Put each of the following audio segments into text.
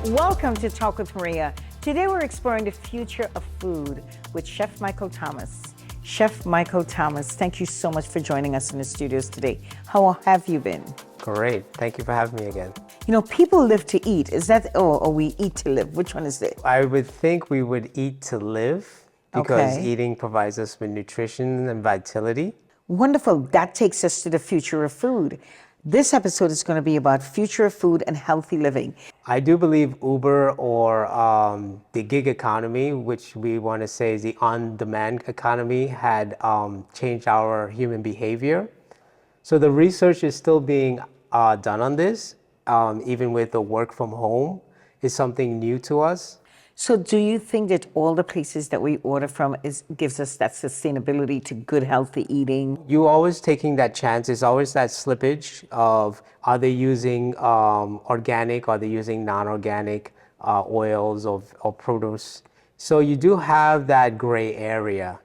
Welcome to Talk with Maria. Today we're exploring the future of food with Chef Michael Thomas. Chef Michael Thomas, thank you so much for joining us in the studios today. How have you been? Great. Thank you for having me again. You know, people live to eat. Is that, or we eat to live? Which one is it? I would think we would eat to live because Okay. eating provides us with nutrition and vitality. Wonderful. That takes us to the future of food. This episode is going to be about future of food and healthy living. I do believe Uber or the gig economy, which we want to say is the on-demand economy, had changed our human behavior. So the research is still being done on this, even with the work from home, is something new to us. So do you think that all the places that we order from gives us that sustainability to good, healthy eating? You always taking that chance. It's always that slippage of are they using organic, are they using non-organic oils or produce. So you do have that gray area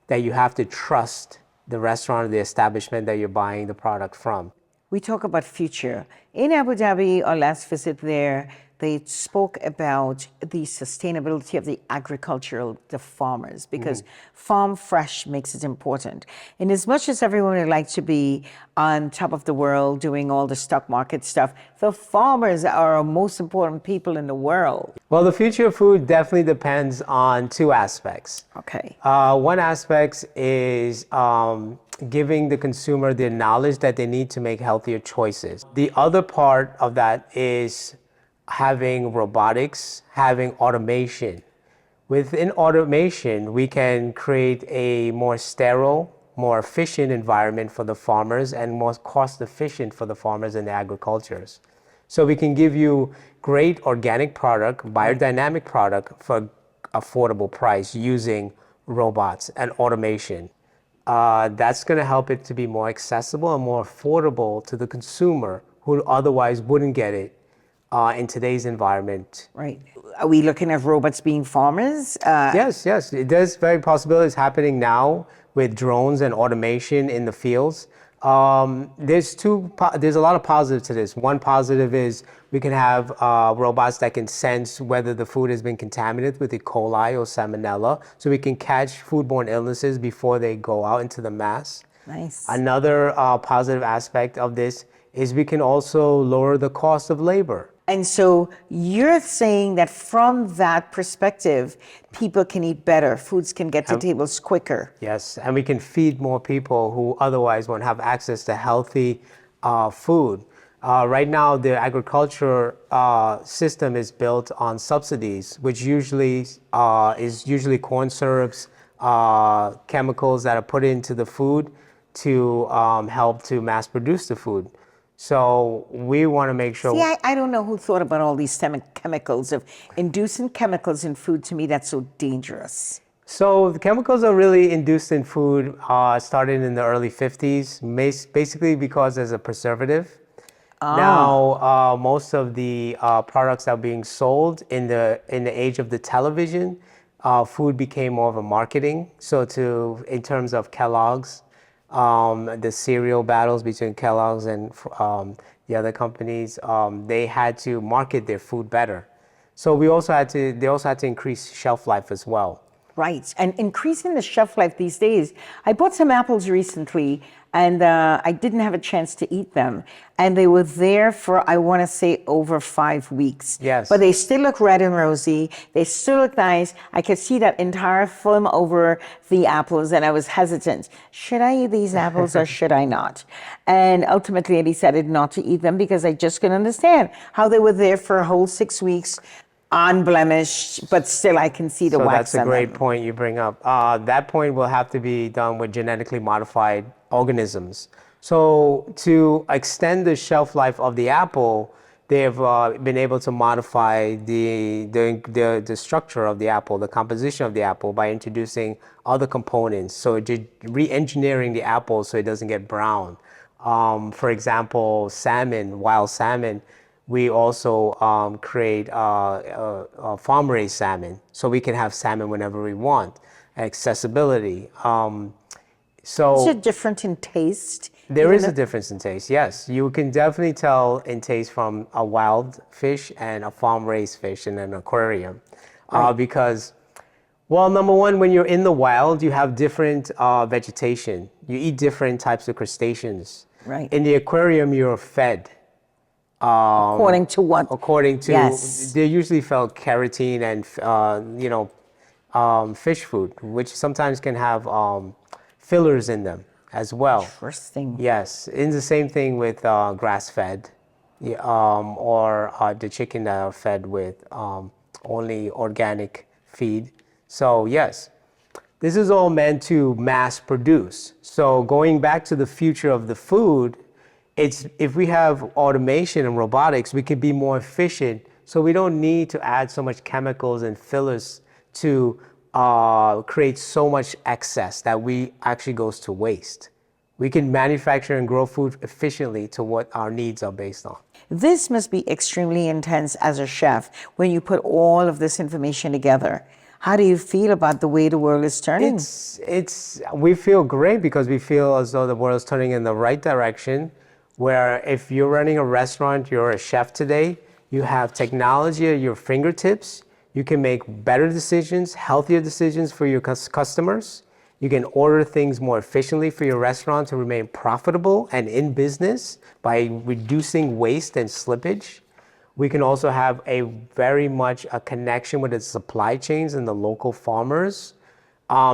that you have to trust the restaurant or the establishment that you're buying the product from. We talk about future. In Abu Dhabi, our last visit there, they spoke about the sustainability of the agricultural, the farmers, because farm fresh makes it important. And as much as everyone would like to be on top of the world doing all the stock market stuff, the farmers are our most important people in the world. Well, the future of food definitely depends on two aspects. Okay. One aspect is giving the consumer the knowledge that they need to make healthier choices. The other part of that is having robotics, having automation. Within automation, we can create a more sterile, more efficient environment for the farmers and more cost efficient for the farmers and the agricultures. So we can give you great organic product, biodynamic product for affordable price using robots and automation. That's going to help it to be more accessible and more affordable to the consumer who otherwise wouldn't get it in today's environment. Right. Are we looking at robots being farmers? Yes. There's very possible it's happening now with drones and automation in the fields. There's a lot of positives to this. One positive is we can have robots that can sense whether the food has been contaminated with E. coli or salmonella, so we can catch foodborne illnesses before they go out into the mass. Nice. Another positive aspect of this is we can also lower the cost of labor. And so you're saying that from that perspective, people can eat better, foods can get to tables quicker. Yes, and we can feed more people who otherwise won't have access to healthy food. Right now, the agriculture system is built on subsidies, which usually is usually corn syrups, chemicals that are put into the food to help to mass produce the food. So we want to make sure. See, I don't know who thought about all these chemicals, of inducing chemicals in food. To me, that's so dangerous. So the chemicals are really induced in food, started in the early 50s, basically because there's a preservative. Now, most of the products that are being sold in the age of the television, food became more of a marketing. So in terms of Kellogg's, the cereal battles between Kellogg's and the other companies, they had to market their food better. So they also had to increase shelf life as well. Right, and increasing the shelf life these days. I bought some apples recently, and I didn't have a chance to eat them. And they were there for, I want to say, over 5 weeks. Yes. But they still look red and rosy. They still look nice. I could see that entire film over the apples, and I was hesitant. Should I eat these apples or should I not? And ultimately, I decided not to eat them because I just couldn't understand how they were there for a whole 6 weeks. Unblemished, but still I can see the wax. So that's a on great them. point you bring up. That point will have to be done with genetically modified organisms. So to extend the shelf life of the apple, they've been able to modify the structure of the apple, the composition of the apple, by introducing other components. So re-engineering the apple so it doesn't get brown. For example, salmon, wild salmon, we also create farm-raised salmon, so we can have salmon whenever we want. Accessibility. Is it different in taste? There Even is a though- difference in taste, yes. You can definitely tell in taste from a wild fish and a farm-raised fish in an aquarium. Right. Because, well, number one, when you're in the wild, you have different vegetation. You eat different types of crustaceans. Right. In the aquarium, you're fed. According to what? According to, Yes. they usually fed keratin and, fish food, which sometimes can have fillers in them as well. Interesting. Yes, it's the same thing with grass-fed, yeah, or the chicken that are fed with only organic feed. So yes, this is all meant to mass produce. So going back to the future of the food, it's if we have automation and robotics, we could be more efficient. So we don't need to add so much chemicals and fillers to create so much excess that we actually goes to waste. We can manufacture and grow food efficiently to what our needs are based on. This must be extremely intense as a chef when you put all of this information together. How do you feel about the way the world is turning? We feel great because we feel as though the world is turning in the right direction. Where if you're running a restaurant, you're a chef today, you have technology at your fingertips. You can make better decisions, healthier decisions for your customers. You can order things more efficiently for your restaurant to remain profitable and in business by reducing waste and slippage. We can also have a very much a connection with the supply chains and the local farmers.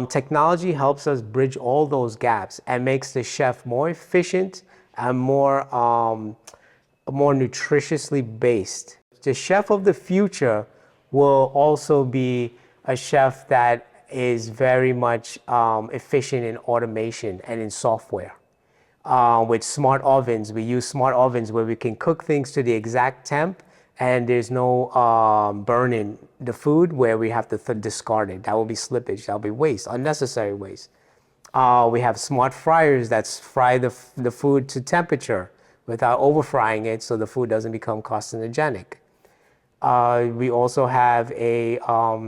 Technology helps us bridge all those gaps and makes the chef more efficient and more nutritiously based. The chef of the future will also be a chef that is very much efficient in automation and in software. With smart ovens, we use smart ovens where we can cook things to the exact temp and there's no burn in the food where we have to discard it. That will be slippage, that will be waste, unnecessary waste. We have smart fryers that fry the food to temperature without over frying it so the food doesn't become carcinogenic. We also have a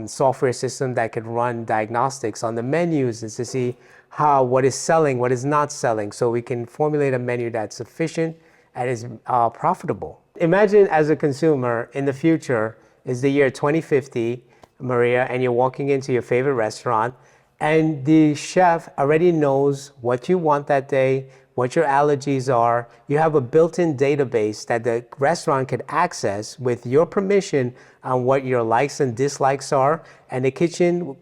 software system that can run diagnostics on the menus to see what is selling, what is not selling, so we can formulate a menu that's efficient and is profitable. Imagine as a consumer in the future is the year 2050, Maria, and you're walking into your favorite restaurant and the chef already knows what you want that day, what your allergies are. You have a built-in database that the restaurant can access with your permission on what your likes and dislikes are, and the kitchen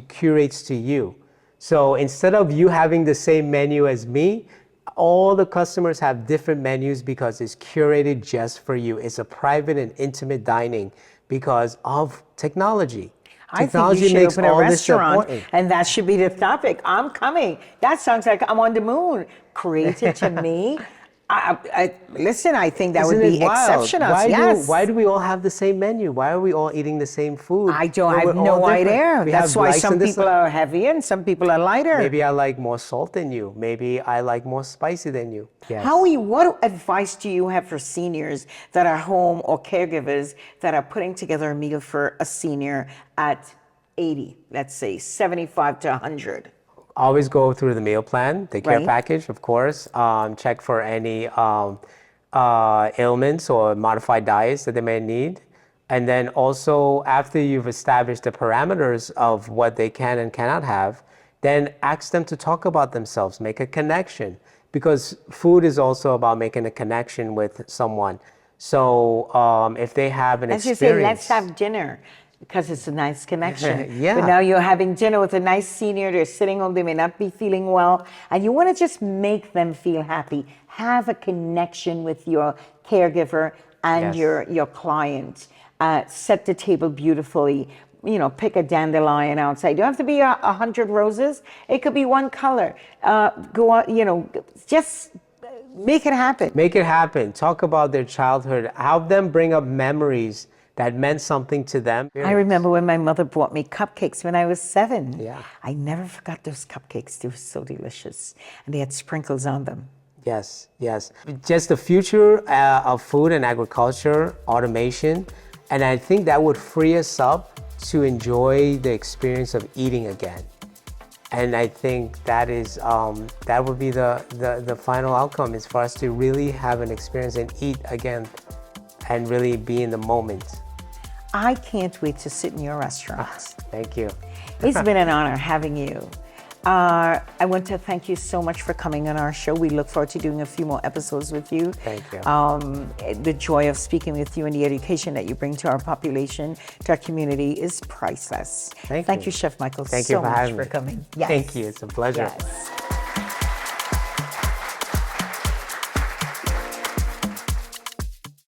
curates to you. So instead of you having the same menu as me, all the customers have different menus because it's curated just for you. It's a private and intimate dining because of technology. I think you should makes open a all this restaurant, important. and that should be the topic. I'm coming. That sounds like I'm on the moon. Created to me. Listen, I think that Isn't would be it wild? exceptional. Why Yes. why do we all have the same menu? Why are we all eating the same food? I when have we're all no different? idea. We That's have why likes some and people dislikes. are heavy and some people are lighter. Maybe I like more salt than you. Maybe I like more spicy than you. Yes. What advice do you have for seniors that are home or caregivers that are putting together a meal for a senior at 80, let's say 75 to 100? Always go through the meal plan, the care Right. package, of course. Check for any ailments or modified diets that they may need. And then also, after you've established the parameters of what they can and cannot have, then ask them to talk about themselves, make a connection. Because food is also about making a connection with someone. So if they have an As you experience. say, let's have dinner because it's a nice connection. Yeah. But now you're having dinner with a nice senior, they're sitting home, they may not be feeling well, and you want to just make them feel happy. Have a connection with your caregiver and Yes. your client. Set the table beautifully. You know, pick a dandelion outside. You don't have to be 100 roses. It could be one color. Go out, just make it happen. Make it happen. Talk about their childhood. Have them bring up memories that meant something to them. I remember when my mother brought me cupcakes when I was 7. Yeah. I never forgot those cupcakes. They were so delicious. And they had sprinkles on them. Yes, yes. Just the future of food and agriculture, automation, and I think that would free us up to enjoy the experience of eating again. And I think that is that would be the final outcome, is for us to really have an experience and eat again and really be in the moment. I can't wait to sit in your restaurant. Thank you. It's been an honor having you. I want to thank you so much for coming on our show. We look forward to doing a few more episodes with you. Thank you. The joy of speaking with you and the education that you bring to our population, to our community, is priceless. Thank you. you, Chef Michael, Thank so you for much having for me. coming. Yes. Thank you. It's a pleasure. Yes.